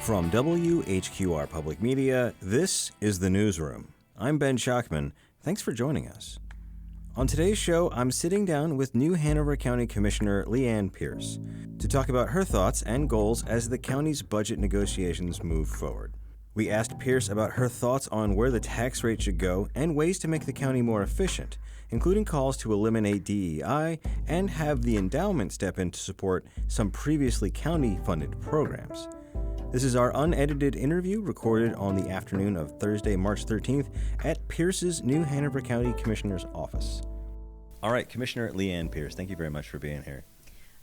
From WHQR Public Media, this is The Newsroom. I'm Ben Schachman. Thanks for joining us. On today's show, I'm sitting down with new Hanover County Commissioner LeAnn Pierce to talk about her thoughts and goals as the county's budget negotiations move forward. We asked Pierce about her thoughts on where the tax rate should go and ways to make the county more efficient, including calls to eliminate DEI and have the Endowment step in to support some previously county-funded programs. This is our unedited interview recorded on the afternoon of Thursday, March 13th at Pierce's new Hanover County Commissioner's office. All right, Commissioner LeAnn Pierce, thank you very much for being here.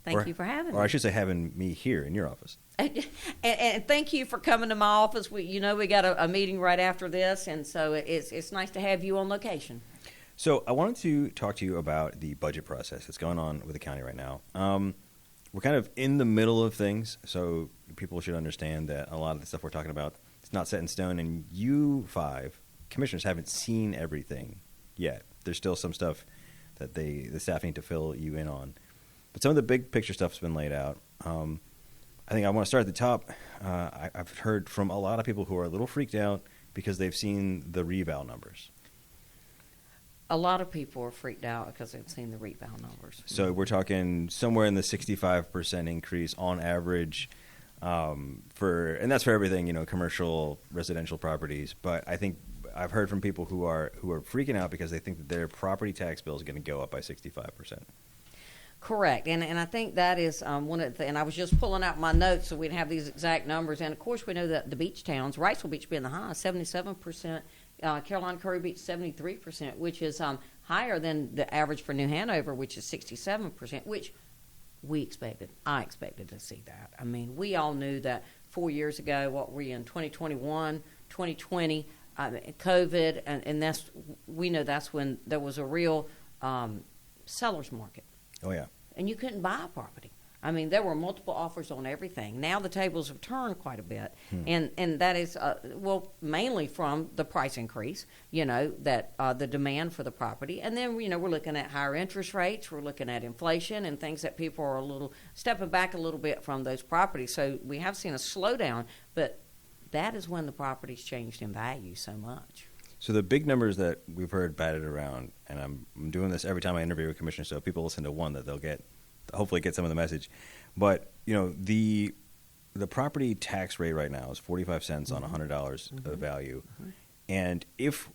Thank you for having me. Or I should say having me here in your office. And thank you for coming to my office. We got a meeting right after this, and so it's nice to have you on location. So I wanted to talk to you about the budget process that's going on with the county right now. We're kind of in the middle of things, so people should understand that a lot of the stuff we're talking about is not set in stone, and you five commissioners haven't seen everything yet. There's still some stuff that the staff need to fill you in on. But some of the big picture stuff has been laid out. I think I want to start at the top. I've heard from a lot of people who are a little freaked out because they've seen the reval numbers. A lot of people are freaked out because they've seen the reval numbers. So we're talking somewhere in the 65% increase on average and that's for everything, commercial, residential properties. But I think I've heard from people who are freaking out because they think that their property tax bill is going to go up by 65%. Correct, and I think that is one of the, and I was just pulling out my notes so we'd have these exact numbers. And of course, we know that the beach towns, Wrightsville Beach being the highest, 77%, Caroline Curry Beach 73%, which is higher than the average for New Hanover, which is 67%, which we expected. I expected to see that. I mean, we all knew that 4 years ago, what were we in 2021, 2020, COVID, and we know that's when there was a real seller's market. Oh, yeah. And you couldn't buy a property. I mean, there were multiple offers on everything. Now the tables have turned quite a bit, and that is, mainly from the price increase, that the demand for the property. And then, we're looking at higher interest rates. We're looking at inflation and things that people are stepping back a little bit from those properties. So we have seen a slowdown, but that is when the properties changed in value so much. So the big numbers that we've heard batted around, and I'm doing this every time I interview a commissioner, so if people listen to one that they'll hopefully get some of the message. But, the property tax rate right now is 45 cents on $100 of value. Mm-hmm. And if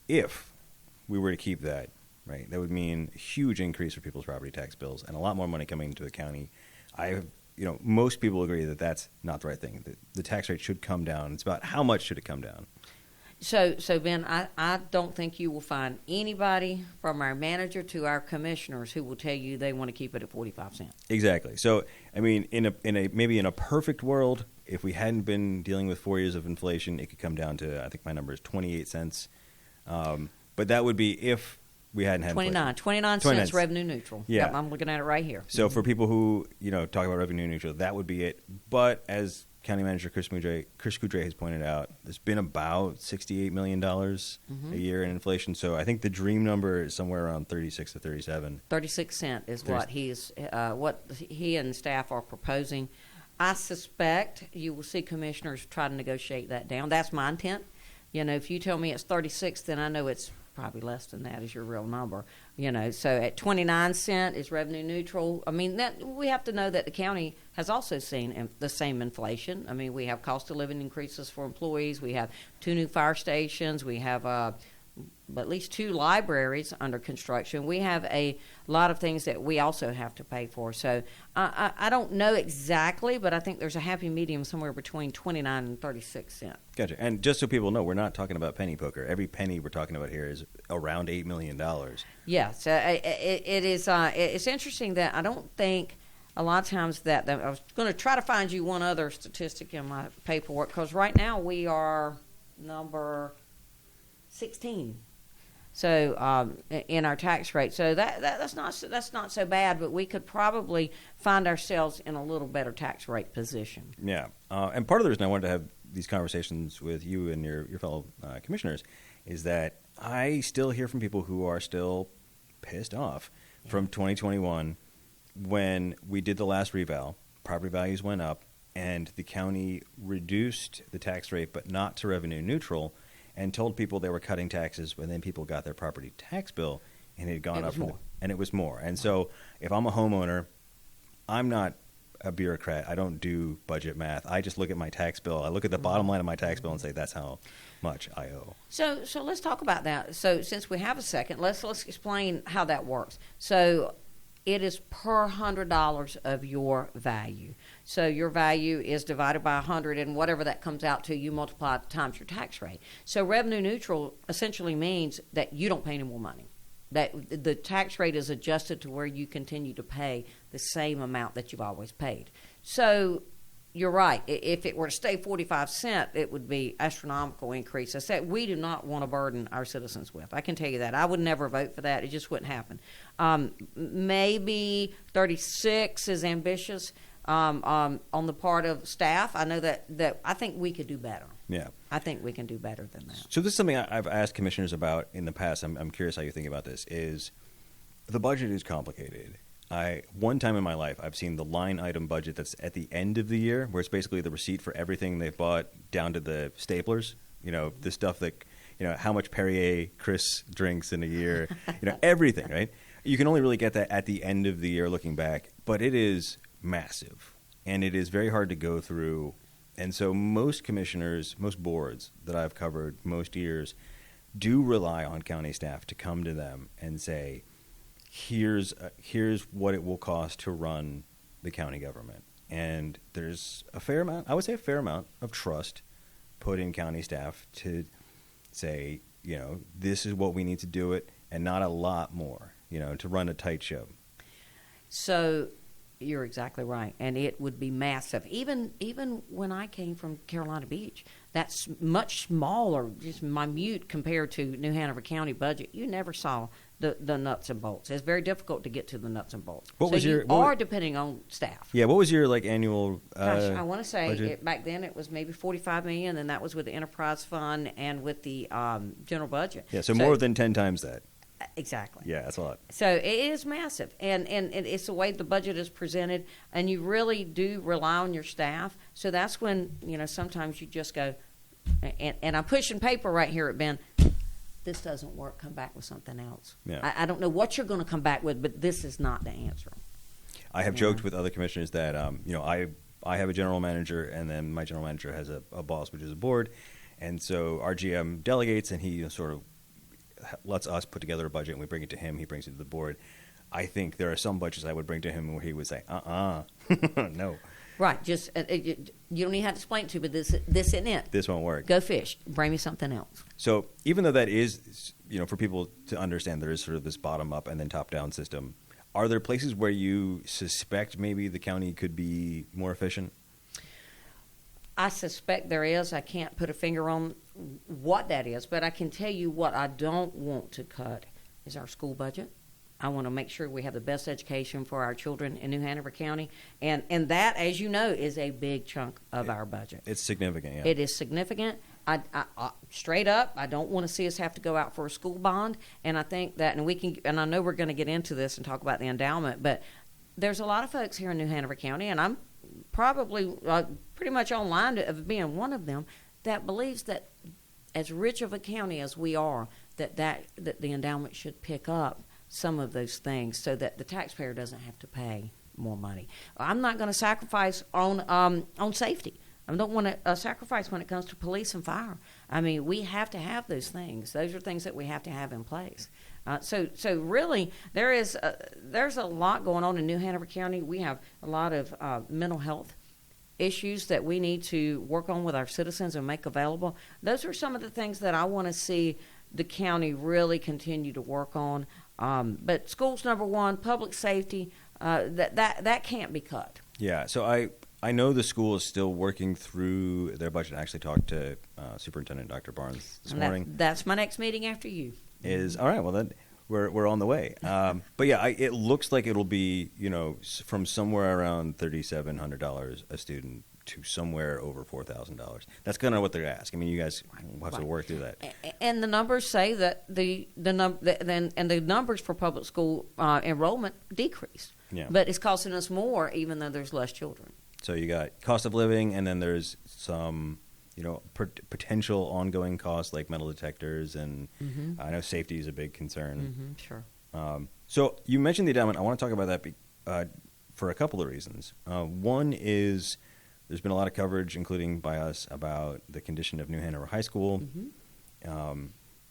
we were to keep that, right, that would mean a huge increase for people's property tax bills and a lot more money coming into the county. Most people agree that that's not the right thing. The tax rate should come down. It's about how much should it come down? So Ben, I don't think you will find anybody from our manager to our commissioners who will tell you they want to keep it at 45 cents. Exactly. So, I mean, maybe in a perfect world, if we hadn't been dealing with 4 years of inflation, it could come down to, I think my number is 28 cents. But that would be if we hadn't had 29 cents revenue neutral. Yeah. Yep, I'm looking at it right here. So for people who, talk about revenue neutral, that would be it. But as County Manager Chris Coudray has pointed out, there's been about $68 million a year in inflation. So I think the dream number is somewhere around 36 to 37. 36 cents is what he and staff are proposing. I suspect you will see commissioners try to negotiate that down. That's my intent. If you tell me it's 36, then I know it's probably less than that is your real number. So at 29 cents is revenue neutral. I mean, that we have to know that the county has also seen the same inflation. I mean, we have cost of living increases for employees. We have 2 new fire stations. We have at least 2 libraries under construction. We have a lot of things that we also have to pay for. So I don't know exactly, but I think there's a happy medium somewhere between 29 and 36 cents. Gotcha. And just so people know, we're not talking about penny poker. Every penny we're talking about here is around $8 million. Yes. It is. It's interesting that I don't think a lot of times that I was going to try to find you one other statistic in my paperwork, because right now we are number 16. So in our tax rate, so that's not so bad, but we could probably find ourselves in a little better tax rate position. Yeah, and part of the reason I wanted to have these conversations with you and your fellow commissioners is that I still hear from people who are still pissed off from 2021 when we did the last reval. Property values went up, and the county reduced the tax rate, but not to revenue neutral, and told people they were cutting taxes, but then people got their property tax bill, and it had gone up, and it was more. And so if I'm a homeowner, I'm not a bureaucrat. I don't do budget math. I just look at my tax bill. I look at the bottom line of my tax bill and say, that's how much I owe. So let's talk about that. So since we have a second, let's explain how that works. So it is per $100 of your value. So your value is divided by 100, and whatever that comes out to, you multiply it times your tax rate. So revenue neutral essentially means that you don't pay any more money. That the tax rate is adjusted to where you continue to pay the same amount that you've always paid. So you're right. If it were to stay 45 cents, it would be astronomical increase. I said we do not want to burden our citizens with. I can tell you that. I would never vote for that. It just wouldn't happen. Maybe 36 is ambitious on the part of staff. I know that I think we could do better. Yeah. I think we can do better than that. So this is something I've asked commissioners about in the past. I'm curious how you think about this. Is the budget is complicated. One time in my life, I've seen the line item budget that's at the end of the year, where it's basically the receipt for everything they've bought down to the staplers. The stuff that, how much Perrier Chris drinks in a year, everything, right? You can only really get that at the end of the year looking back, but it is massive, and it is very hard to go through. And so most commissioners, most boards that I've covered most years do rely on county staff to come to them and say, here's what it will cost to run the county government. And there's a fair amount, I would say a fair amount of trust put in county staff to say, this is what we need to do it, and not a lot more, to run a tight ship. So you're exactly right, and it would be massive. Even when I came from Carolina Beach, that's much smaller, just minute compared to New Hanover County budget. You never saw the nuts and bolts. It's very difficult to get to the nuts and bolts. Depending on staff. Yeah, what was your annual? Gosh, I want to say back then it was maybe $45 million, and that was with the enterprise fund and with the general budget. Yeah, so more than 10 times that. Exactly. Yeah, that's a lot. So it is massive, and it's the way the budget is presented, and you really do rely on your staff. So that's when sometimes you just go, and I'm pushing paper right here at Ben. This doesn't work. Come back with something else. Yeah. I don't know what you're going to come back with, but this is not the answer. I have joked with other commissioners that I have a general manager, and then my general manager has a boss, which is a board, and so our GM delegates, and he sort of lets us put together a budget, and we bring it to him. He brings it to the board. I think there are some budgets I would bring to him where he would say, no. Right. Just you don't even have to explain it to, but this isn't it. This won't work. Go fish. Bring me something else. So even though that is, for people to understand, there is sort of this bottom up and then top down system. Are there places where you suspect maybe the county could be more efficient? I suspect there is. I can't put a finger on what that is, but I can tell you what I don't want to cut is our school budget. I want to make sure we have the best education for our children in New Hanover County, and that, as you know, is a big chunk of our budget. It's significant, yeah. It is significant. I straight up, I don't want to see us have to go out for a school bond, and I think that, and I know we're going to get into this and talk about the endowment, but there's a lot of folks here in New Hanover County, and I'm probably pretty much online of being one of them, that believes that as rich of a county as we are, that the endowment should pick up some of those things so that the taxpayer doesn't have to pay more money. I'm not going to sacrifice on safety. I don't want to sacrifice when it comes to police and fire. I mean, we have to have those things. Those are things that we have to have in place. So really, there's a lot going on in New Hanover County. We have a lot of mental health issues that we need to work on with our citizens and make available. Those are some of the things that I want to see the county really continue to work on. But schools, number one, public safety, that can't be cut. Yeah, so I know the school is still working through their budget. I actually talked to Superintendent Dr. Barnes this morning. That's my next meeting after you. All right, well then we're on the way. But yeah, it looks like it'll be from somewhere around $3,700 a student to somewhere over $4,000. That's kind of what they're asking. I mean, you guys will have to work through that. And the numbers say that the numbers for public school enrollment decreased. Yeah. But it's costing us more, even though there's less children. So you got cost of living, and then there's some, potential ongoing costs like metal detectors, and I know safety is a big concern. Sure. So you mentioned the endowment. I want to talk about that for a couple of reasons. One is there's been a lot of coverage, including by us, about the condition of New Hanover High School.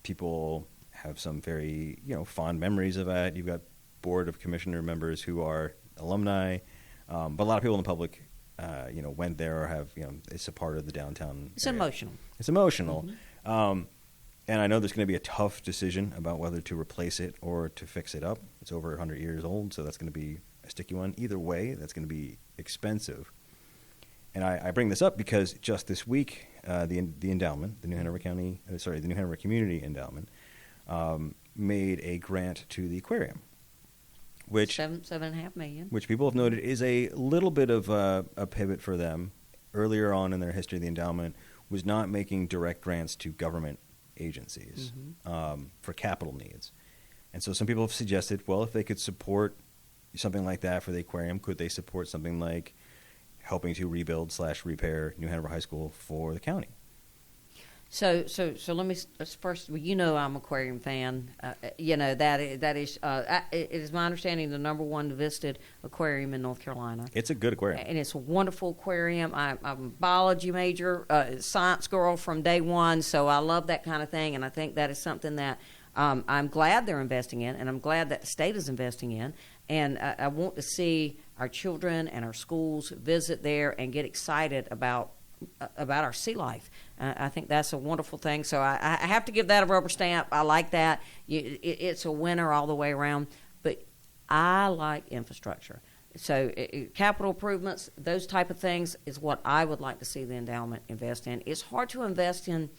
People have some very, fond memories of that. You've got board of commissioner members who are alumni, but a lot of people in the public, went there or have, it's a part of the downtown. It's emotional. It's emotional. And I know there's going to be a tough decision about whether to replace it or to fix it up. It's over 100 years old, so that's going to be a sticky one. Either way, that's going to be expensive. And I bring this up because just this week, the endowment, the New Hanover Community Endowment, made a grant to the aquarium, which $7.5 million, which people have noted is a little bit of a pivot for them. Earlier on in their history, the endowment was not making direct grants to government agencies for capital needs, and so some people have suggested, well, if they could support something like that for the aquarium, could they support something like helping to rebuild/repair New Hanover High School for the county? So let me first. Well, I'm an aquarium fan. That is. It is my understanding the number one visited aquarium in North Carolina. It's a good aquarium, and it's a wonderful aquarium. I'm a biology major, science girl from day one, so I love that kind of thing. And I think that is something that I'm glad they're investing in, and I'm glad that the state is investing in. And I want to see our children and our schools visit there and get excited about our sea life. I think that's a wonderful thing. So I have to give that a rubber stamp. I like that. It's a winner all the way around. But I like infrastructure. So capital improvements, those type of things is what I would like to see the endowment invest in. It's hard to invest in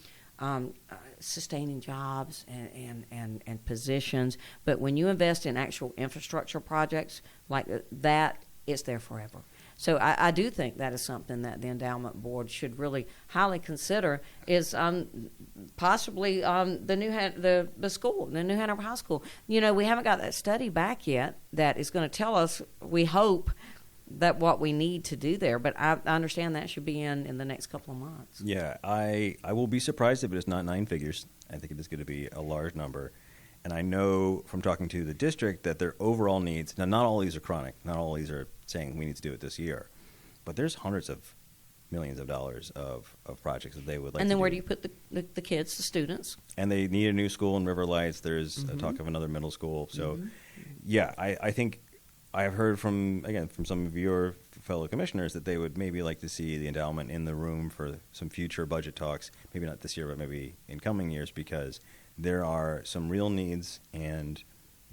sustaining jobs and positions, but when you invest in actual infrastructure projects like that, it's there forever. So I do think that is something that the endowment board should really highly consider is possibly the school, the New Hanover High School. We haven't got that study back yet that is going to tell us, we hope, that what we need to do there. But I understand that should be in the next couple of months. Yeah, I will be surprised if it is not 9 figures. I think it is going to be a large number. And I know from talking to the district that their overall needs, now not all these are chronic, not all these are saying we need to do it this year, but there's hundreds of millions of dollars of projects that they would like to do. And then where do you put the kids, the students? And they need a new school in River Lights. There's a talk of another middle school. So, yeah, I think I have heard from some of your fellow commissioners that they would maybe like to see the endowment in the room for some future budget talks, maybe not this year, but maybe in coming years, because there are some real needs, and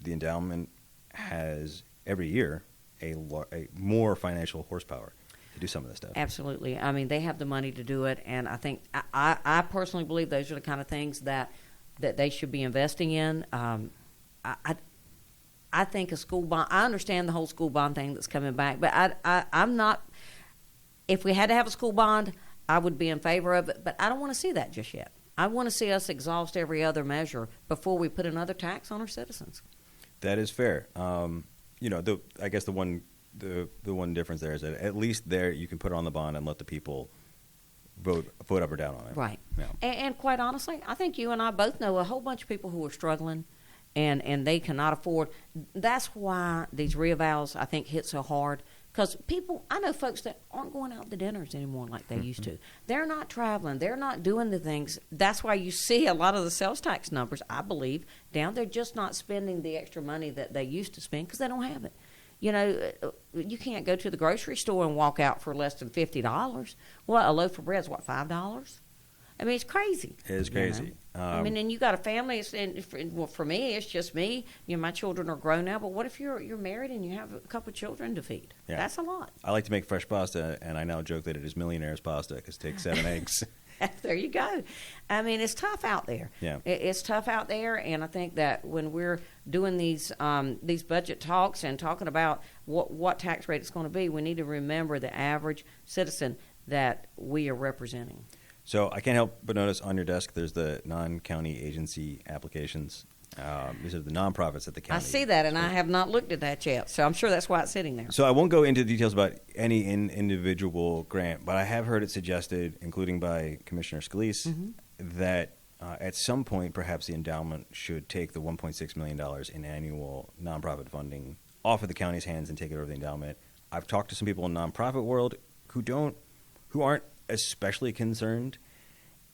the endowment has every year a more financial horsepower to do some of this stuff. Absolutely. I mean, they have the money to do it, and I think I personally believe those are the kind of things that they should be investing in. I think a school bond. I understand the whole school bond thing that's coming back, but I'm not. If we had to have a school bond, I would be in favor of it, but I don't want to see that just yet. I want to see us exhaust every other measure before we put another tax on our citizens. That is fair. I guess the one difference there is that at least there you can put it on the bond and let the people vote up or down on it. Right. Yeah. And quite honestly, I think you and I both know a whole bunch of people who are struggling and they cannot afford. That's why these reavals, I think, hit so hard. Because I know folks that aren't going out to dinners anymore like they used to. They're not traveling. They're not doing the things. That's why you see a lot of the sales tax numbers, I believe, down. They're just not spending the extra money that they used to spend because they don't have it. You can't go to the grocery store and walk out for less than $50. Well, a loaf of bread is, $5? I mean, it's crazy. It is crazy. And you got a family. For me, it's just me. My children are grown now. But what if you're married and you have a couple of children to feed? Yeah. That's a lot. I like to make fresh pasta, and I now joke that it is millionaire's pasta because it takes 7 eggs. There you go. I mean, it's tough out there. Yeah. It's tough out there, and I think that when we're doing these budget talks and talking about what tax rate it's going to be, we need to remember the average citizen that we are representing. So I can't help but notice on your desk there's the non-county agency applications. These are the nonprofits that the county. I see that, and I have not looked at that yet, so I'm sure that's why it's sitting there. So I won't go into details about any individual grant, but I have heard it suggested, including by Commissioner Scalise, that at some point perhaps the endowment should take the $1.6 million in annual nonprofit funding off of the county's hands and take it over to the endowment. I've talked to some people in the nonprofit world who aren't especially concerned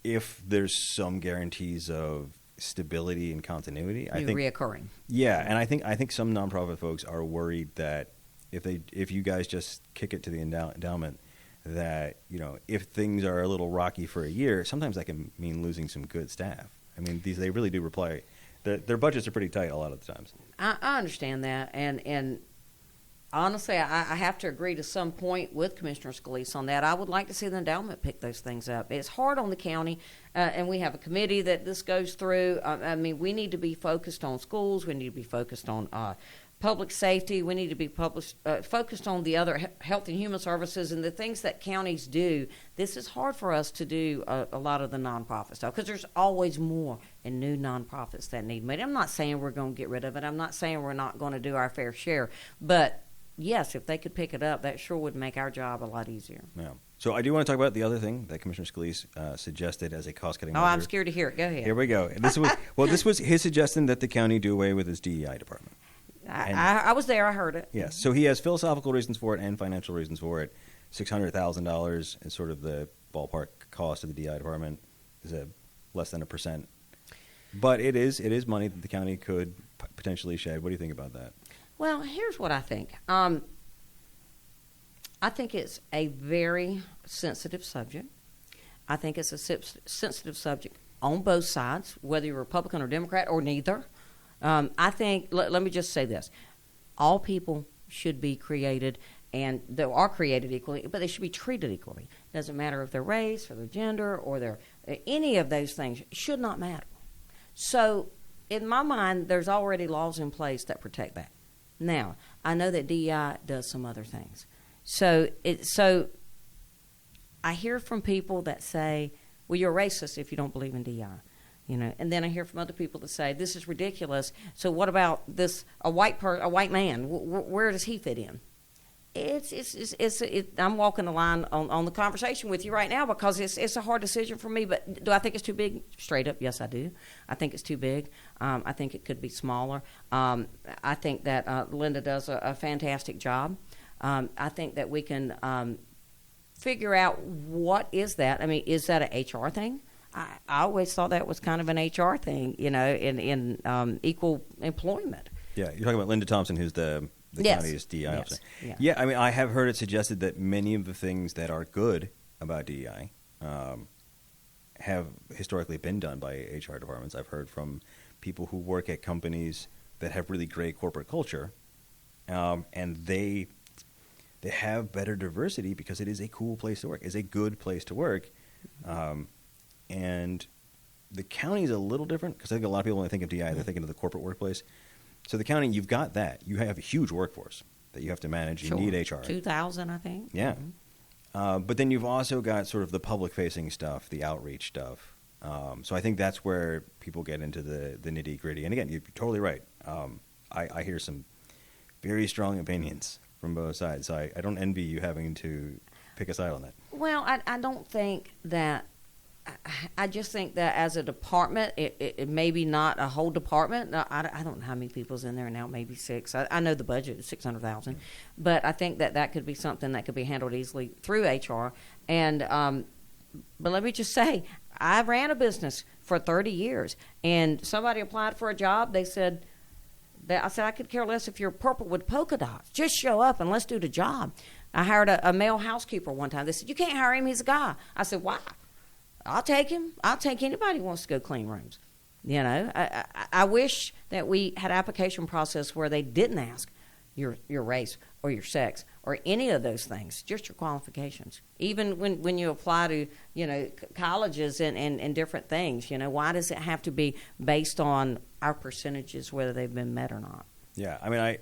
if there's some guarantees of stability and continuity. I think reoccurring. Yeah, and I think some nonprofit folks are worried that if you guys just kick it to the endowment, that if things are a little rocky for a year, sometimes that can mean losing some good staff. I mean, they really do reply. Their budgets are pretty tight a lot of the times. I understand that, and honestly, I have to agree to some point with Commissioner Scalise on that. I would like to see the endowment pick those things up. It's hard on the county, and we have a committee that this goes through. I mean, we need to be focused on schools. We need to be focused on public safety. We need to be focused on the other health and human services and the things that counties do. This is hard for us to do a lot of the nonprofit stuff because there's always more and new nonprofits that need money. I'm not saying we're going to get rid of it. I'm not saying we're not going to do our fair share, but yes, if they could pick it up, that sure would make our job a lot easier. Yeah. So I do want to talk about the other thing that Commissioner Scalise suggested as a cost-cutting measure. Oh, I'm scared to hear it. Go ahead. Here we go. This was his suggestion that the county do away with its DEI department. I was there. I heard it. Yes. So he has philosophical reasons for it and financial reasons for it. $600,000 is sort of the ballpark cost of the DEI department. Is less than 1%. But it is money that the county could potentially shed. What do you think about that? Well, here's what I think. I think it's a very sensitive subject. I think it's a sensitive subject on both sides, whether you're Republican or Democrat or neither. I think, let me just say this. All people should be created, and they are created equally, but they should be treated equally. It doesn't matter if their race or their gender or their any of those things should not matter. So, in my mind, there's already laws in place that protect that. Now, I know that DEI does some other things. So I hear from people that say, well, you're racist if you don't believe in DEI. And then I hear from other people that say, this is ridiculous. So what about this, a white man? Where does he fit in? I'm walking the line on the conversation with you right now because it's a hard decision for me. But do I think it's too big? Straight up, yes, I do. I think it's too big. I think it could be smaller. I think that Linda does a fantastic job. I think that we can figure out what is that. I mean, is that an HR thing? I always thought that was kind of an HR thing, in equal employment. Yeah, you're talking about Linda Thompson, who's the county's DEI officer. Yeah, I mean, I have heard it suggested that many of the things that are good about DEI have historically been done by HR departments. I've heard from people who work at companies that have really great corporate culture, and they have better diversity because it is a cool place to work. It's a good place to work. And the county is a little different because I think a lot of people, when they think of DEI, they're thinking of the corporate workplace. So the county, you've got that. You have a huge workforce that you have to manage. You need HR. 2,000, I think. Yeah. Mm-hmm. But then you've also got sort of the public-facing stuff, the outreach stuff. So I think that's where people get into the nitty-gritty. And again, you're totally right. I hear some very strong opinions from both sides. So I don't envy you having to pick a side on that. Well, I don't think that. I just think that as a department, it maybe not a whole department. I don't know how many people's in there now, maybe 6. I know the budget is $600,000, but I think that could be something that could be handled easily through HR. And but let me just say, I ran a business for 30 years, and somebody applied for a job. They said, I said, I could care less if you're purple with polka dots. Just show up and let's do the job. I hired a male housekeeper one time. They said, you can't hire him. He's a guy. I said, why? I'll take him. I'll take anybody who wants to go clean rooms. I wish that we had an application process where they didn't ask your race or your sex or any of those things, just your qualifications. Even when you apply to, colleges and different things, why does it have to be based on our percentages, whether they've been met or not? Yeah, I mean,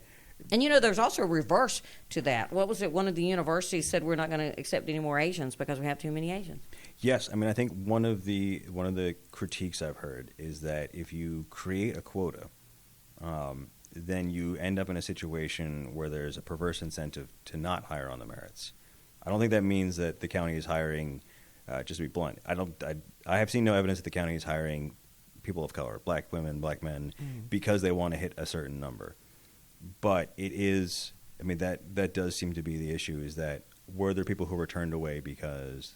And there's also a reverse to that. What was it? One of the universities said we're not going to accept any more Asians because we have too many Asians. Yes, I mean I think one of the critiques I've heard is that if you create a quota, then you end up in a situation where there's a perverse incentive to not hire on the merits. I don't think that means that the county is hiring. Just to be blunt, I have seen no evidence that the county is hiring people of color, black women, black men, because they want to hit a certain number. But it is, I mean, that does seem to be the issue, is that were there people who were turned away because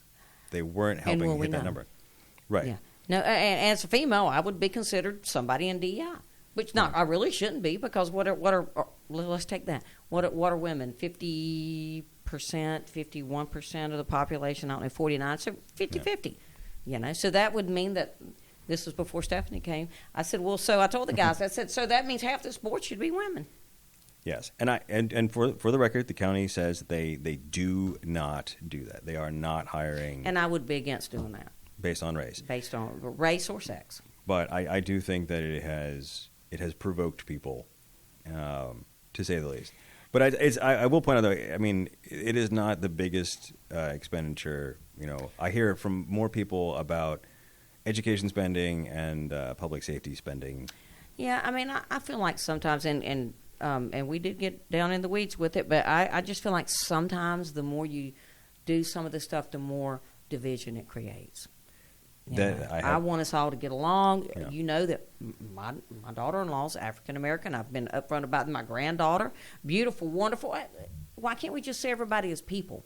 they weren't helping hit that number? Right. Yeah. No, and as a female, I would be considered somebody in DEI, which I really shouldn't be, because what are let's take that. What are women? 50%, 51% of the population, I don't know, 49, so 50-50. So that would mean that, this was before Stephanie came. I said, well, so I told the guys, I said, so that means half this board should be women. Yes, and for the record, the county says they do not do that. They are not hiring. And I would be against doing that. Based on race. Based on race or sex. But I do think that it has provoked people, to say the least. But I will point out, though, I mean, it is not the biggest expenditure. I hear from more people about education spending and public safety spending. Yeah, I mean, I feel like sometimes, and we did get down in the weeds with it, but I just feel like sometimes the more you do some of this stuff, the more division it creates. I want us all to get along. Yeah. You know that my daughter-in-law is African-American. I've been upfront about my granddaughter. Beautiful, wonderful. Why can't we just see everybody as people?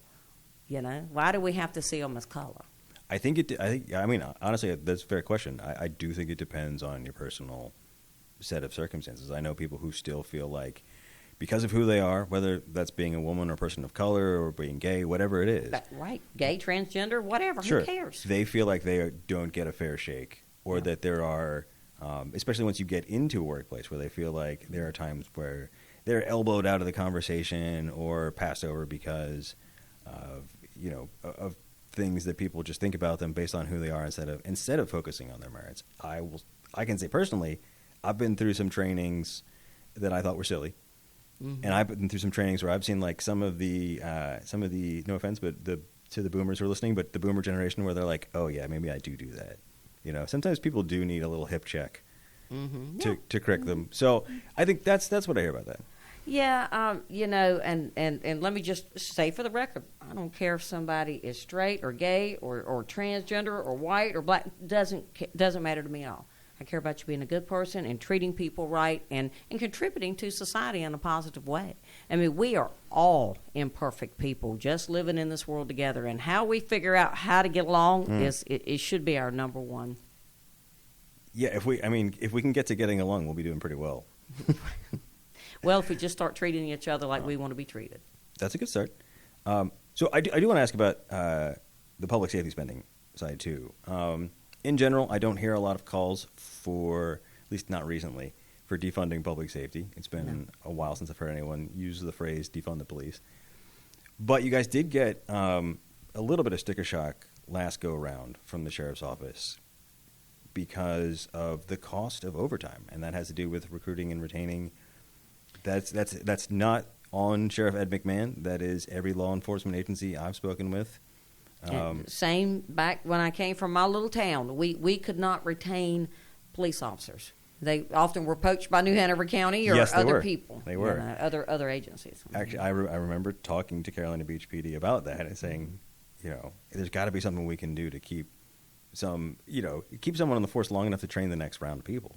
Why do we have to see them as color? I mean, honestly, that's a fair question. I do think it depends on your personal set of circumstances. I know people who still feel like, because of who they are, whether that's being a woman or a person of color or being gay, whatever it is. Right. Gay, transgender, whatever. Sure. Who cares? They feel like they don't get a fair shake, or that there are, especially once you get into a workplace, where they feel like there are times where they're elbowed out of the conversation or passed over because of things that people just think about them based on who they are instead of focusing on their merits. I can say personally, I've been through some trainings that I thought were silly. Mm-hmm. And I've been through some trainings where I've seen like some of the no offense, but to the boomers who are listening, but the boomer generation, where they're like, oh yeah, maybe I do that. Sometimes people do need a little hip check to correct them. So I think that's what I hear about that. Yeah, and let me just say for the record, I don't care if somebody is straight or gay or transgender or white or black. Doesn't matter to me at all. I care about you being a good person and treating people right and contributing to society in a positive way. I mean, we are all imperfect people just living in this world together, and how we figure out how to get along it should be our number one. Yeah, if we can get to getting along, we'll be doing pretty well. Well, if we just start treating each other like we want to be treated. That's a good start. So I do want to ask about the public safety spending side too. In general, I don't hear a lot of calls for, at least not recently, for defunding public safety. It's been a while since I've heard anyone use the phrase defund the police. But you guys did get a little bit of sticker shock last go-around from the sheriff's office because of the cost of overtime, and that has to do with recruiting and retaining. That's not on Sheriff Ed McMahon. That is every law enforcement agency I've spoken with. Same back when I came from my little town. We could not retain police officers. They often were poached by New Hanover County or other people. They were. Other agencies. Actually, I remember talking to Carolina Beach PD about that and saying, there's got to be something we can do to keep someone on the force long enough to train the next round of people.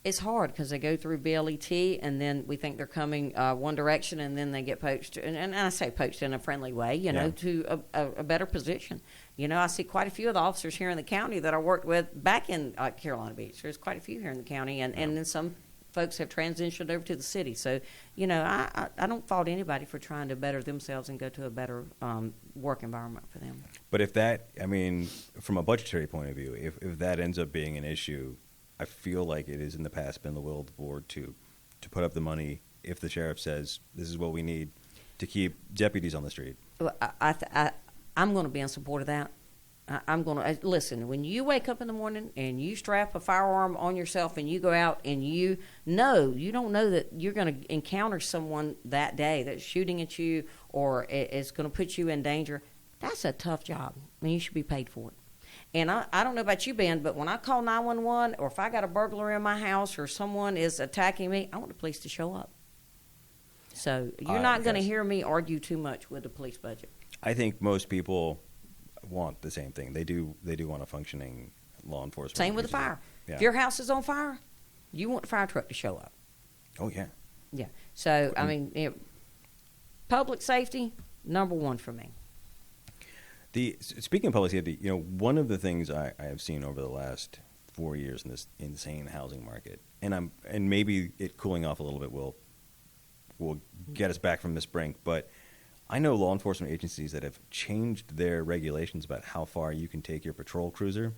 It's hard because they go through BLET, and then we think they're coming one direction, and then they get poached. And I say poached in a friendly way, to a better position. I see quite a few of the officers here in the county that I worked with back in Carolina Beach. There's quite a few here in the county, and then some folks have transitioned over to the city. So, I don't fault anybody for trying to better themselves and go to a better work environment for them. But if from a budgetary point of view, if that ends up being an issue, I feel like it is in the past been the will of the board to put up the money if the sheriff says this is what we need to keep deputies on the street. Well, I'm going to be in support of that. I'm going to listen. When you wake up in the morning and you strap a firearm on yourself and you go out and you don't know that you're going to encounter someone that day that's shooting at you or is going to put you in danger. That's a tough job, and you should be paid for it. And I don't know about you, Ben, but when I call 911 or if I got a burglar in my house or someone is attacking me, I want the police to show up. So you're not going to hear me argue too much with the police budget. I think most people want the same thing. They do want a functioning law enforcement. Same with the fire. Yeah. If your house is on fire, you want the fire truck to show up. Oh, yeah. Yeah. So, I mean, public safety, number one for me. Speaking of public safety, one of the things I have seen over the last 4 years in this insane housing market, and maybe it cooling off a little bit will get us back from this brink, but I know law enforcement agencies that have changed their regulations about how far you can take your patrol cruiser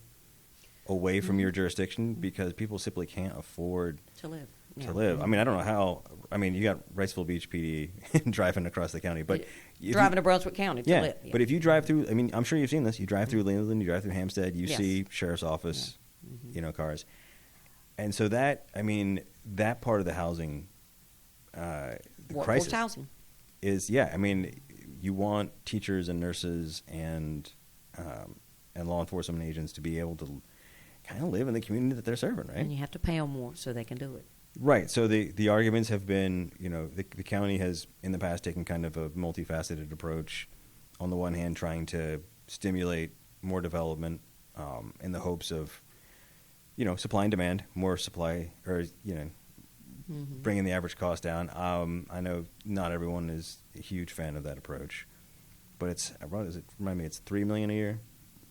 away from your jurisdiction because people simply can't afford to live. To live. I mean, I don't know how. I mean, you got Riceville Beach PD driving across the county, but driving to Brunswick County to live. Yeah. But if you drive through, I mean, I'm sure you've seen this. You drive through Leland, you drive through Hampstead, you see sheriff's office, cars, and so that part of the housing, crisis housing is I mean, you want teachers and nurses and law enforcement agents to be able to kind of live in the community that they're serving, right? And you have to pay them more so they can do it. Right. So the arguments have been, the county has in the past taken kind of a multifaceted approach. On the one hand, trying to stimulate more development in the hopes of, supply and demand, more supply, or bringing the average cost down. I know not everyone is a huge fan of that approach, but it's $3 million a year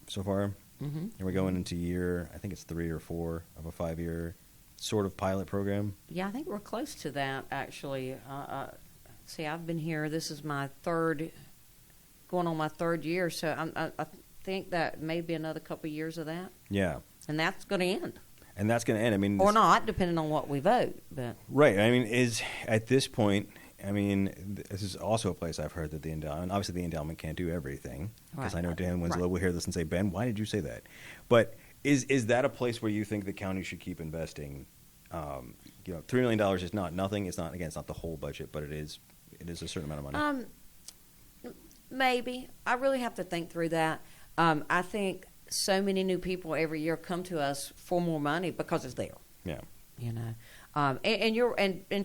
so far, and we're going into I think it's 3 or 4 of a 5-year sort of pilot program. Yeah, I think we're close to that actually. See, I've been here. This is my going on my third year, so I think that maybe another couple of years of that. Yeah, and that's going to end. And that's going to end. I mean, or not, depending on what we vote. But right. I mean, at this point, I mean, this is also a place I've heard that the endowment. Obviously, the endowment can't do everything because I know Dan Winslow will hear this and say, "Ben, why did you say that?" But is that a place where you think the county should keep investing? $3 million is not nothing. It's not it's not the whole budget, but it is a certain amount of money. Maybe I really have to think through that. I think so many new people every year come to us for more money because it's there. Yeah. And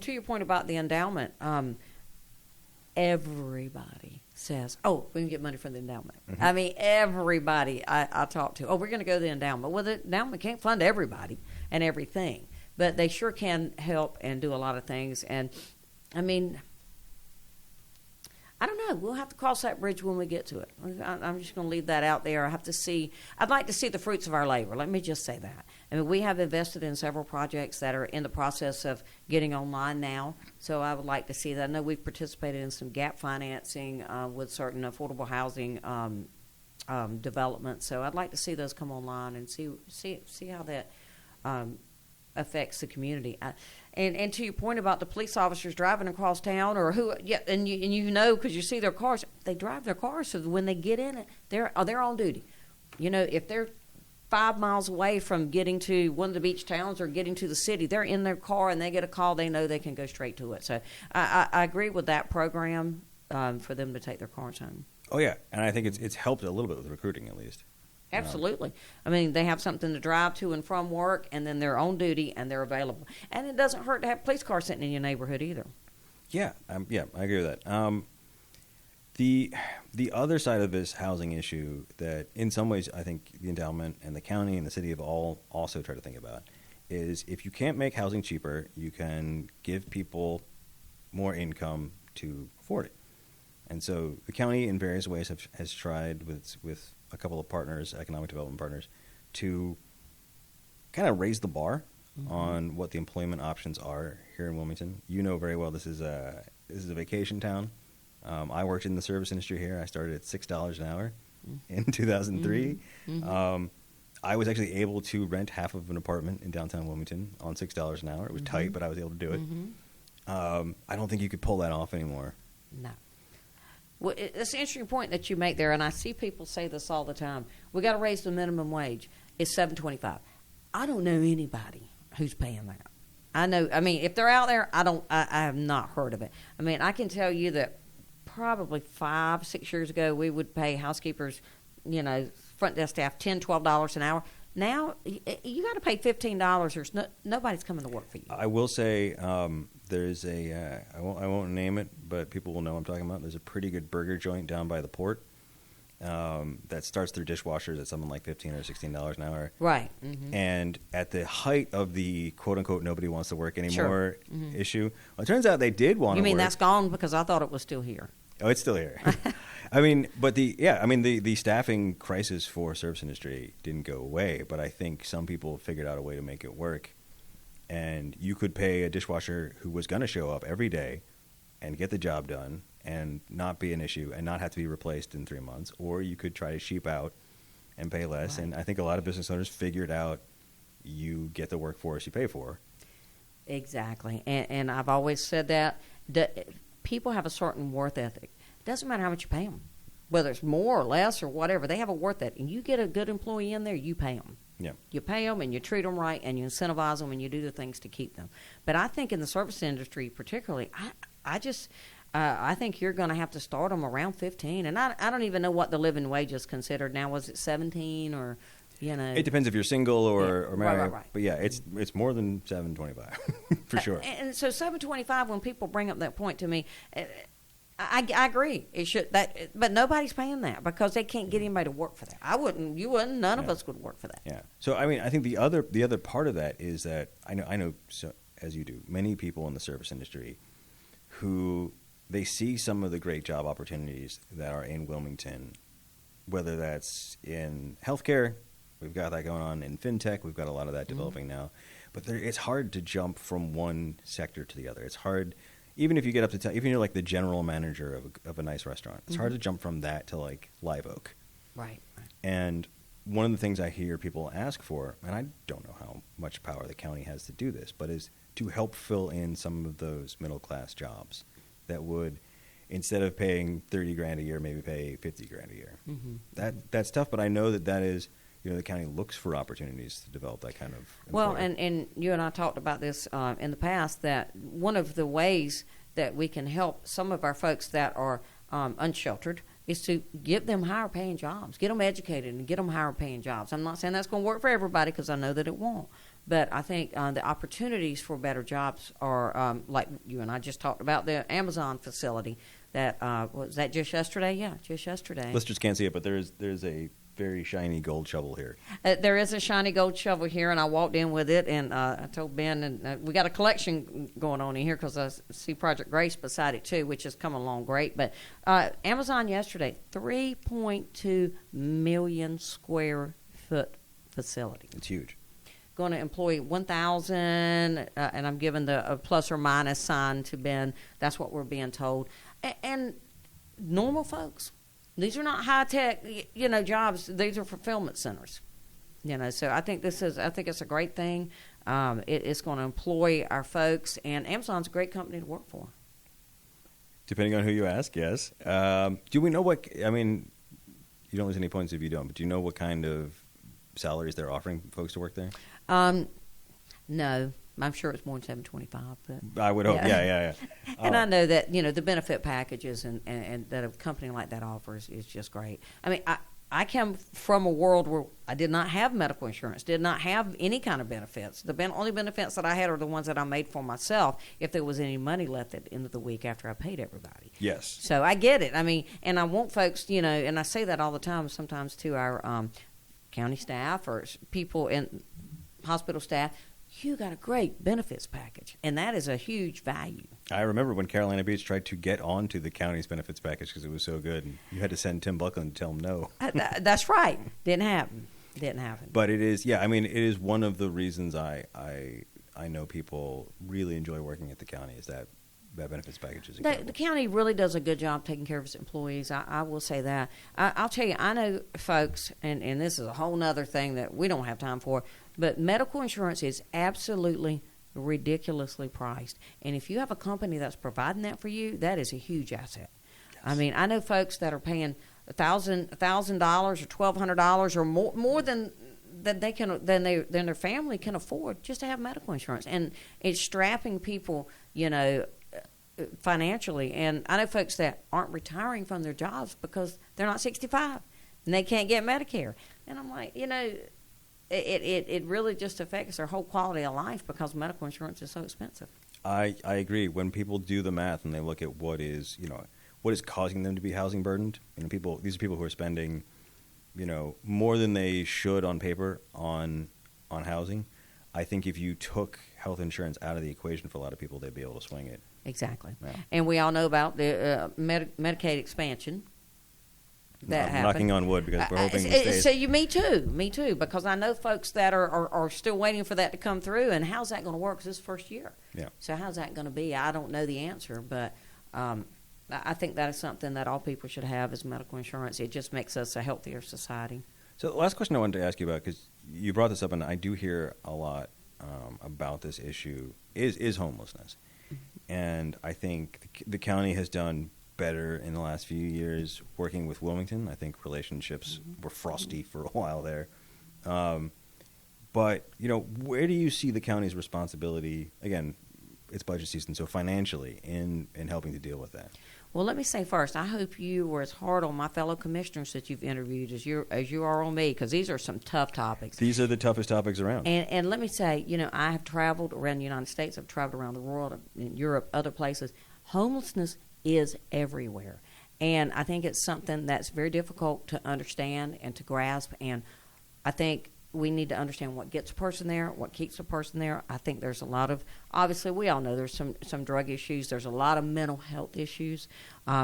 to your point about the endowment, everybody says, "Oh, we can get money from the endowment." Mm-hmm. I mean, everybody I talk to, we're going to go to the endowment. Well, the endowment can't fund everybody and everything, but they sure can help and do a lot of things. And I mean, I don't know. We'll have to cross that bridge when we get to it. I'm just going to leave that out there. I'd like to see the fruits of our labor. Let me just say that. I mean, we have invested in several projects that are in the process of getting online now. So I would like to see that. I know we've participated in some gap financing with certain affordable housing developments. So I'd like to see those come online and see how that affects the community. And to your point about the police officers driving across town, or and because you see their cars, they drive their cars so that when they get in it, they're on duty. If they're 5 miles away from getting to one of the beach towns or getting to the city, they're in their car and they get a call, they know they can go straight to it. So I agree with that program for them to take their cars home. Oh yeah, and I think it's helped a little bit with recruiting at least. Absolutely. I mean, they have something to drive to and from work, and then they're on duty and they're available. And it doesn't hurt to have police cars sitting in your neighborhood either. Yeah, I agree with that. The other side of this housing issue that in some ways I think the endowment and the county and the city have all also tried to think about is if you can't make housing cheaper, you can give people more income to afford it. And so the county in various ways has tried with a couple of partners, economic development partners, to kind of raise the bar on what the employment options are here in Wilmington. You know very well this is a vacation town. I worked in the service industry here. I started at $6 an hour in 2003. I was actually able to rent half of an apartment in downtown Wilmington on $6 an hour. It was tight, but I was able to do it. I don't think you could pull that off anymore. No. Well, it's an interesting point that you make there, and I see people say this all the time. We got to raise the minimum wage. It's $7.25. I don't know anybody who's paying that. I know. I mean, if they're out there, I have not heard of it. I mean, I can tell you that probably 5-6 years ago, we would pay housekeepers, front desk staff, $10-12 an hour. Now you got to pay $15, or nobody's coming to work for you. I will say there's I won't name it, but people will know what I'm talking about. There's a pretty good burger joint down by the port that starts their dishwashers at something like $15 or $16 an hour. Right. Mm-hmm. And at the height of the quote unquote nobody wants to work anymore mm-hmm. issue, well, it turns out they did want to work. You mean that's gone? Because I thought it was still here. Oh, it's still here. I mean, but the staffing crisis for service industry didn't go away, but I think some people figured out a way to make it work. And you could pay a dishwasher who was going to show up every day and get the job done and not be an issue and not have to be replaced in 3 months, or you could try to sheep out and pay less. Right. And I think a lot of business owners figured out you get the workforce you pay for. Exactly. And I've always said that people have a certain worth ethic. It doesn't matter how much you pay them, whether it's more or less or whatever. They have a worth ethic. And you get a good employee in there, you pay them. Yeah. You pay them and you treat them right and you incentivize them and you do the things to keep them. But I think in the service industry particularly, I think you're going to have to start them around 15. And I don't even know what the living wage is considered now. Was it 17 or, It depends if you're single or married. Right. But yeah, it's more than $7.25 for sure. And so $7.25, when people bring up that point to me, I agree. It should but nobody's paying that because they can't get anybody to work for that. I wouldn't. You wouldn't. None of us would work for that. Yeah. So I mean, I think the other part of that is that I know so, as you do, many people in the service industry who they see some of the great job opportunities that are in Wilmington, whether that's in healthcare. We've got that going on in fintech. We've got a lot of that developing now. But it's hard to jump from one sector to the other. It's hard. Even if you get up to even you're like the general manager of a nice restaurant, it's hard to jump from that to like Live Oak. Right. And one of the things I hear people ask for, and I don't know how much power the county has to do this, but is to help fill in some of those middle class jobs that would, instead of paying $30,000 a year, maybe pay $50,000 a year. Mm-hmm. That's tough, but I know that is. The county looks for opportunities to develop that kind of employee. Well, and you and I talked about this in the past, that one of the ways that we can help some of our folks that are unsheltered is to give them higher paying jobs, get them educated and get them higher paying jobs. I'm not saying that's going to work for everybody because I know that it won't. But I think the opportunities for better jobs are like you and I just talked about the Amazon facility. That was that just yesterday? Yeah, just yesterday. Listeners can't see it, but there's a very shiny gold shovel here. There is a shiny gold shovel here, and I walked in with it, and I told Ben, and we got a collection going on in here because I see Project Grace beside it too, which has come along great. But Amazon yesterday, 3.2 million square foot facility. It's huge. Going to employ 1,000, and I'm giving the plus or minus sign to Ben. That's what we're being told. And normal folks. These are not high-tech, jobs. These are fulfillment centers, So I think it's a great thing. It's going to employ our folks, and Amazon's a great company to work for. Depending on who you ask, yes. Do we know what? I mean, you don't lose any points if you don't. But do you know what kind of salaries they're offering folks to work there? No. I'm sure it's more than $7.25, but I would hope. Yeah. And I know that the benefit packages and that a company like that offers is just great. I mean, I come from a world where I did not have medical insurance, did not have any kind of benefits. The only benefits that I had are the ones that I made for myself. If there was any money left at the end of the week after I paid everybody. Yes. So I get it. I mean, and I want folks, and I say that all the time. Sometimes to our county staff or people in hospital staff. You got a great benefits package, and that is a huge value. I remember when Carolina Beach tried to get onto the county's benefits package because it was so good, and you had to send Tim Buckland to tell him no. That's right. Didn't happen. But it is, it is one of the reasons I know people really enjoy working at the county is that benefits package is incredible. The county really does a good job taking care of its employees. I will say that. I'll tell you, I know folks, and this is a whole other thing that we don't have time for, but medical insurance is absolutely ridiculously priced. And if you have a company that's providing that for you, that is a huge asset. I mean, I know folks that are paying $1,000 or $1,200 or more than that they can than their family can afford just to have medical insurance, and it's strapping people, financially. And I know folks that aren't retiring from their jobs because they're not 65 and they can't get Medicare. And I'm like, it really just affects their whole quality of life because medical insurance is so expensive. I agree. When people do the math and they look at what is causing them to be housing burdened, these are people who are spending, more than they should on paper on housing. I think if you took health insurance out of the equation for a lot of people, they'd be able to swing it. Exactly. Yeah. And we all know about the Medicaid expansion that happened. Knocking on wood because we're hoping it stays. So me too, because I know folks that are still waiting for that to come through. And how's that going to work? 'Cause this is first year. Yeah. So how's that going to be? I don't know the answer, but I think that is something that all people should have is medical insurance. It just makes us a healthier society. So the last question I wanted to ask you about, because you brought this up, and I do hear a lot about this issue, is homelessness. And I think the county has done better in the last few years working with Wilmington. I think relationships were frosty for a while there. But, where do you see the county's responsibility, again, it's budget season, so financially, in helping to deal with that? Well, let me say first, I hope you were as hard on my fellow commissioners that you've interviewed as you are on me, because these are some tough topics. These are the toughest topics around. And let me say, I have traveled around the United States. I've traveled around the world, in Europe, other places. Homelessness is everywhere. And I think it's something that's very difficult to understand and to grasp. And I think we need to understand what gets a person there, what keeps a person there. I think there's a lot of, obviously we all know there's some drug issues. There's a lot of mental health issues,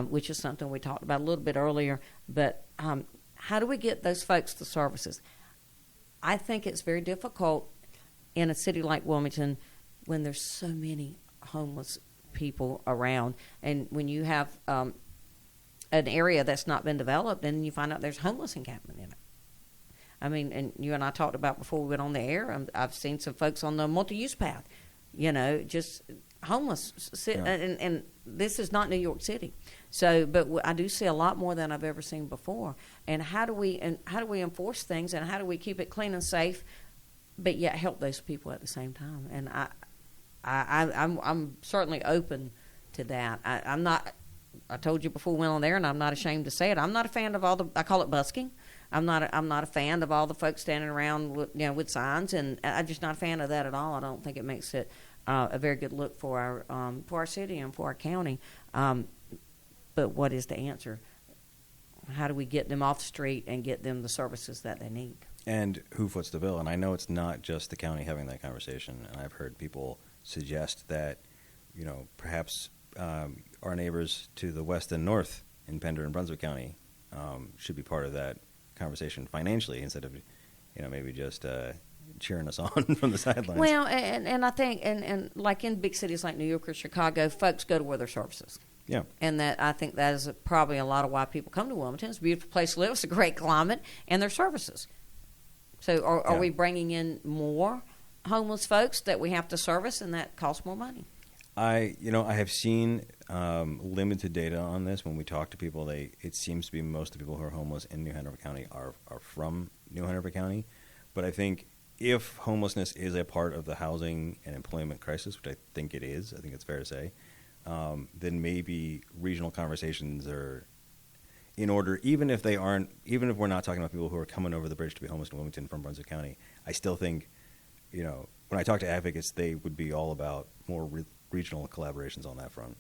which is something we talked about a little bit earlier. But how do we get those folks the services? I think it's very difficult in a city like Wilmington when there's so many homeless people around. And when you have an area that's not been developed and you find out there's homeless encampment in it. I mean, and you and I talked about before we went on the air, I've seen some folks on the multi-use path, just homeless. Yeah. And this is not New York City. So, but I do see a lot more than I've ever seen before. And how do we enforce things, and how do we keep it clean and safe, but yet help those people at the same time? And I'm certainly open to that. I'm not. I told you before we went on there, and I'm not ashamed to say it. I'm not a fan of I call it busking. I'm not a fan of all the folks standing around with signs, and I'm just not a fan of that at all. I don't think it makes it a very good look for our city and for our county. But what is the answer? How do we get them off the street and get them the services that they need? And who foots the bill? And I know it's not just the county having that conversation. And I've heard people suggest that, perhaps our neighbors to the west and north in Pender and Brunswick County should be part of that conversation financially instead of, maybe just cheering us on from the sidelines. Well, and I think, and like in big cities like New York or Chicago, folks go to where their services. Yeah. And I think that is probably a lot of why people come to Wilmington. It's a beautiful place to live. It's a great climate, and their services. So are we bringing in more homeless folks that we have to service, and that costs more money? I have seen limited data on this. When we talk to people, it seems to be most of the people who are homeless in New Hanover County are from New Hanover County. But I think if homelessness is a part of the housing and employment crisis, which I think it is, I think it's fair to say, then maybe regional conversations are in order, even if we're not talking about people who are coming over the bridge to be homeless in Wilmington from Brunswick County. I still think, when I talk to advocates, they would be all about more regional collaborations on that front.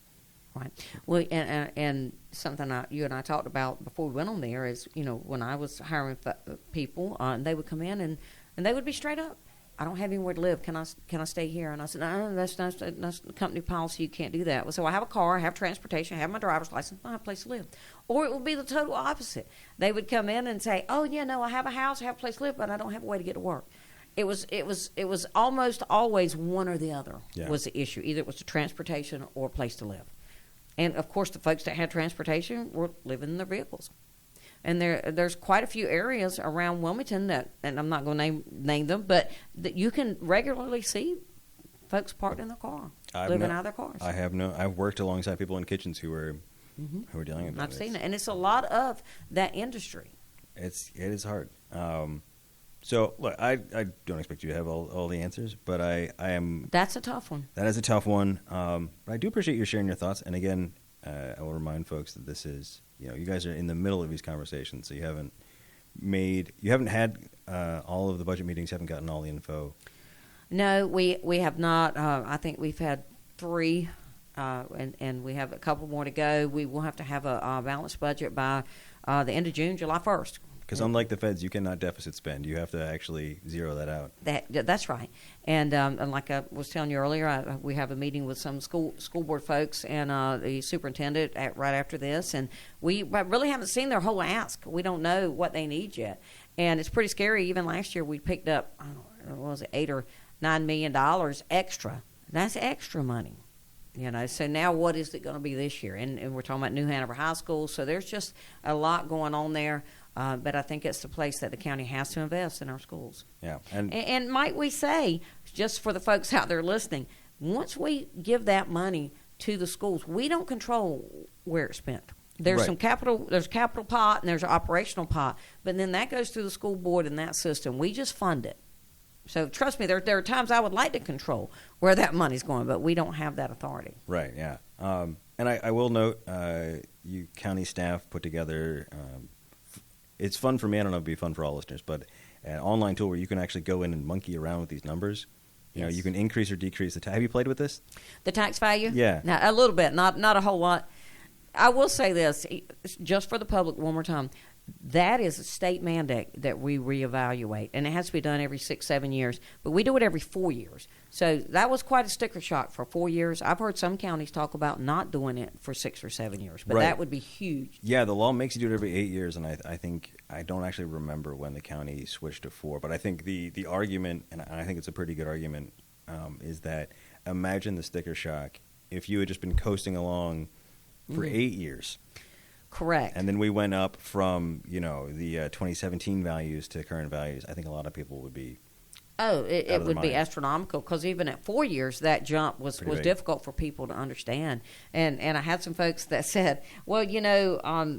Right. Well, and something you and I talked about before we went on there is, when I was hiring people, and they would come in and they would be straight up, I don't have anywhere to live. Can I stay here? And I said, no, that's company policy. You can't do that. So I have a car, I have transportation, I have my driver's license, I have a place to live. Or it would be the total opposite. They would come in and say, oh, yeah, no, I have a house, I have a place to live, but I don't have a way to get to work. It was almost always one or the other was the issue. Either it was the transportation or a place to live. And, of course, the folks that had transportation were living in their vehicles. And there's quite a few areas around Wilmington that, and I'm not going to name them, but that you can regularly see folks parked in their car, living out of their cars. I've worked alongside people in kitchens who were who are dealing with that. I've seen it, and it's a lot of that industry. It is hard. So look, I don't expect you to have all the answers, but I am. That's a tough one. That is a tough one. But I do appreciate you sharing your thoughts. And again, I will remind folks that this is, you guys are in the middle of these conversations, so you haven't had all of the budget meetings, you haven't gotten all the info. No, we have not. I think we've had 3, and we have a couple more to go. We will have to have a balanced budget by the end of June, July 1st. Because unlike the feds, you cannot deficit spend. You have to actually zero that out. That's right. And like I was telling you earlier, we have a meeting with some school board folks and the superintendent right after this. And we really haven't seen their whole ask. We don't know what they need yet. And it's pretty scary. Even last year, we picked up, I don't know, what was it, $8 or $9 million extra. That's extra money. So now what is it going to be this year? And we're talking about New Hanover High School. So there's just a lot going on there. But I think it's the place that the county has to invest in our schools. Yeah, and might we say, just for the folks out there listening, once we give that money to the schools, we don't control where it's spent. There's right. some capital. There's a capital pot and there's an operational pot, but then that goes through the school board and that system. We just fund it. So trust me, there are times I would like to control where that money's going, but we don't have that authority. Right. Yeah. And I will note, you county staff put together. It's fun for me. I don't know if it'd be fun for all listeners, but an online tool where you can actually go in and monkey around with these numbers. Yes. You can increase or decrease the tax. Have you played with this? The tax value? Yeah. Now, a little bit, not a whole lot. I will say this, just for the public one more time. That is a state mandate that we reevaluate, and it has to be done every 6-7 years. But we do it every 4 years. So that was quite a sticker shock for 4 years. I've heard some counties talk about not doing it for 6 or 7 years, but right. That would be huge. Yeah, the law makes you do it every 8 years, and I think I don't actually remember when the county switched to 4. But I think the argument, and I think it's a pretty good argument, is that imagine the sticker shock if you had just been coasting along for 8 years. Correct. And then we went up from, the 2017 values to current values. I think a lot of people would be it would be astronomical because even at 4 years, that jump was difficult for people to understand. And I had some folks that said, well,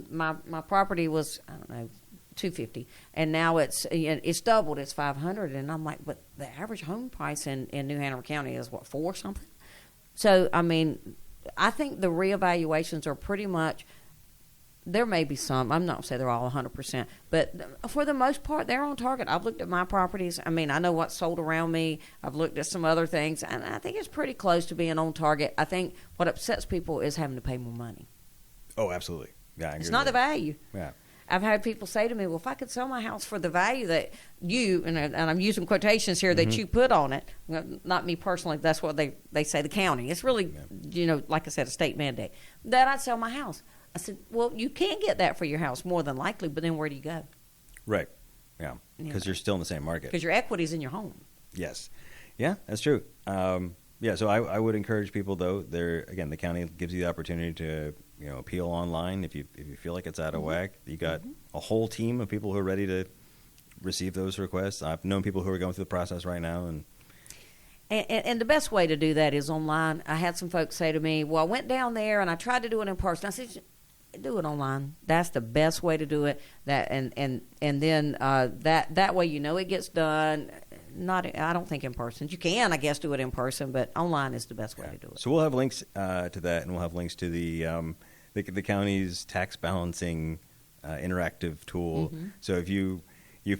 my property was, I don't know, $250, and now it's doubled. It's $500, and I'm like, but the average home price in New Hanover County is what, 4 something? So I mean, I think the reevaluations are pretty much. There may be some. I'm not going to say they're all 100%, but for the most part, they're on target. I've looked at my properties. I mean, I know what's sold around me. I've looked at some other things, and I think it's pretty close to being on target. I think what upsets people is having to pay more money. Oh, absolutely. Yeah, I agree. It's not the value. Yeah. I've had people say to me, well, if I could sell my house for the value that you, and I'm using quotations here, that you put on it, not me personally, that's what they say, the county. It's really, like I said, a state mandate, that I'd sell my house. I said, well, you can get that for your house more than likely, but then where do you go? Right. Yeah. Because you're still in the same market. Because your equity's in your home. Yes. Yeah, that's true. So I would encourage people, though, again, the county gives you the opportunity to, appeal online if you feel like it's out of whack. You got a whole team of people who are ready to receive those requests. I've known people who are going through the process right now. And the best way to do that is online. I had some folks say to me, well, I went down there and I tried to do it in person. I said, do it online. That's the best way to do it. That and then that way it gets done. I don't think in person. You can, I guess, do it in person, but online is the best way to do it. So we'll have links to that, and we'll have links to the county's tax balancing interactive tool. Mm-hmm. So if you've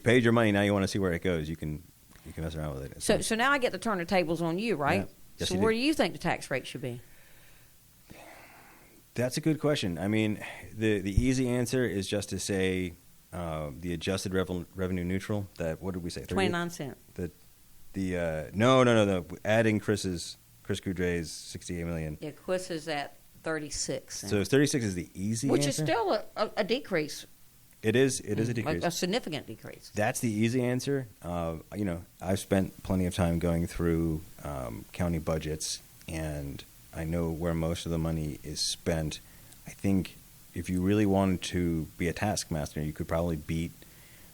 paid your money, now you want to see where it goes, you can mess around with it. So now I get to turn the tables on you, right? Yeah. Yes, so where do you think the tax rate should be? That's a good question. I mean, the easy answer is just to say the adjusted revenue neutral. That, what did we say? 29 cents. No. Adding Chris Coudre's $68 million. Yeah, Chris is at 36 cents. So 36 is the easy Which answer? is still a decrease. It is a decrease. A significant decrease. That's the easy answer. I've spent plenty of time going through county budgets, and I know where most of the money is spent. I think if you really wanted to be a taskmaster, you could probably beat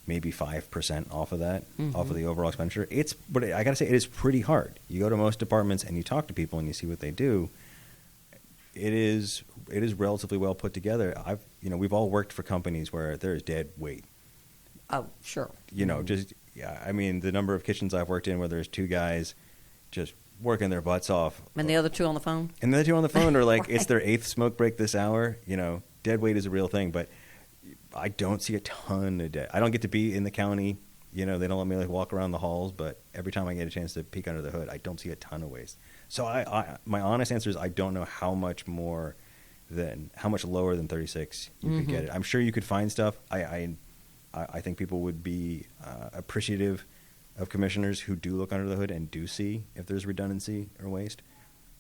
maybe 5% off of that, off of the overall expenditure. But I got to say, it is pretty hard. You go to most departments and you talk to people and you see what they do. It is relatively well put together. We've all worked for companies where there's dead weight. Oh, sure. I mean, the number of kitchens I've worked in where there's two guys just working their butts off. And the other two on the phone? And the other two on the phone are like, Right. It's their 8th smoke break this hour. Dead weight is a real thing, but I don't see a ton of dead. I don't get to be in the county. They don't let me walk around the halls, but every time I get a chance to peek under the hood, I don't see a ton of waste. So my honest answer is I don't know how much lower than 36 you could get it. I'm sure you could find stuff. I think people would be appreciative of commissioners who do look under the hood and do see if there's redundancy or waste.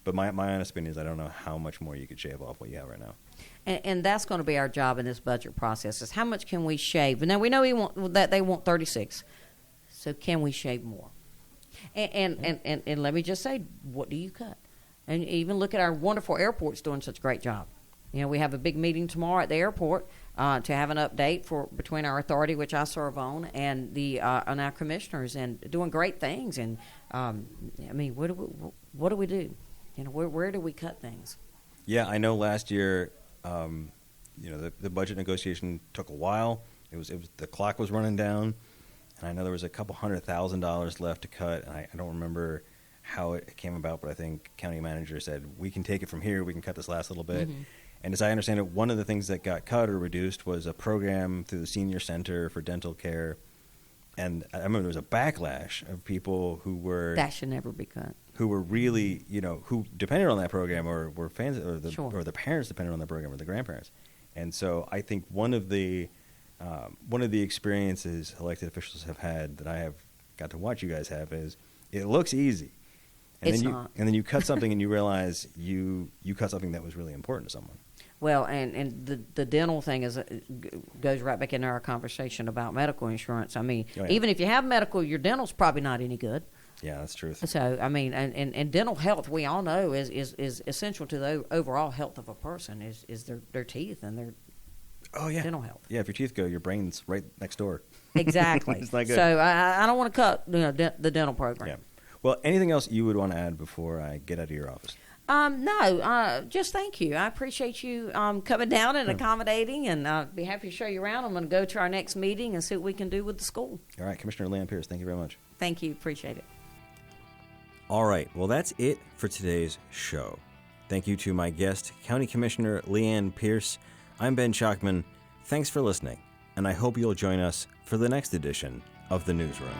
But my honest opinion is I don't know how much more you could shave off what you have right now. And that's going to be our job in this budget process is how much can we shave? Now, we know that they want 36. So can we shave more? And let me just say, what do you cut? And even look at our wonderful airports doing such a great job. We have a big meeting tomorrow at the airport to have an update between our authority, which I serve on, and on our commissioners, and doing great things. And what do we do? Where do we cut things? Yeah, I know last year, the budget negotiation took a while. It was the clock was running down, and I know there was a couple $100,000 left to cut. And I don't remember how it came about, but I think county manager said we can take it from here. We can cut this last little bit. Mm-hmm. And as I understand it, one of the things that got cut or reduced was a program through the senior center for dental care. And I remember there was a backlash of people who were that should never be cut. Who were really, who depended on that program or were fans, or the parents depended on the program, or the grandparents. And so I think one of the experiences elected officials have had that I have got to watch you guys have is it looks easy, and it's then not. And then you cut something and you realize you cut something that was really important to someone. Well, and the dental thing goes right back into our conversation about medical insurance. I mean, even if you have medical, your dental's probably not any good. Yeah, that's true. So, I mean, and dental health, we all know, is essential to the overall health of a person, is their teeth and their dental health. Yeah, if your teeth go, your brain's right next door. Exactly. It's not good. So, I don't want to cut the dental program. Yeah. Well, anything else you would want to add before I get out of your office? No, just thank you. I appreciate you coming down and accommodating, and I'll be happy to show you around. I'm going to go to our next meeting and see what we can do with the school. All right, Commissioner LeAnn Pierce, thank you very much. Thank you. Appreciate it. All right, well, that's it for today's show. Thank you to my guest, County Commissioner LeAnn Pierce. I'm Ben Schachman. Thanks for listening, and I hope you'll join us for the next edition of The Newsroom.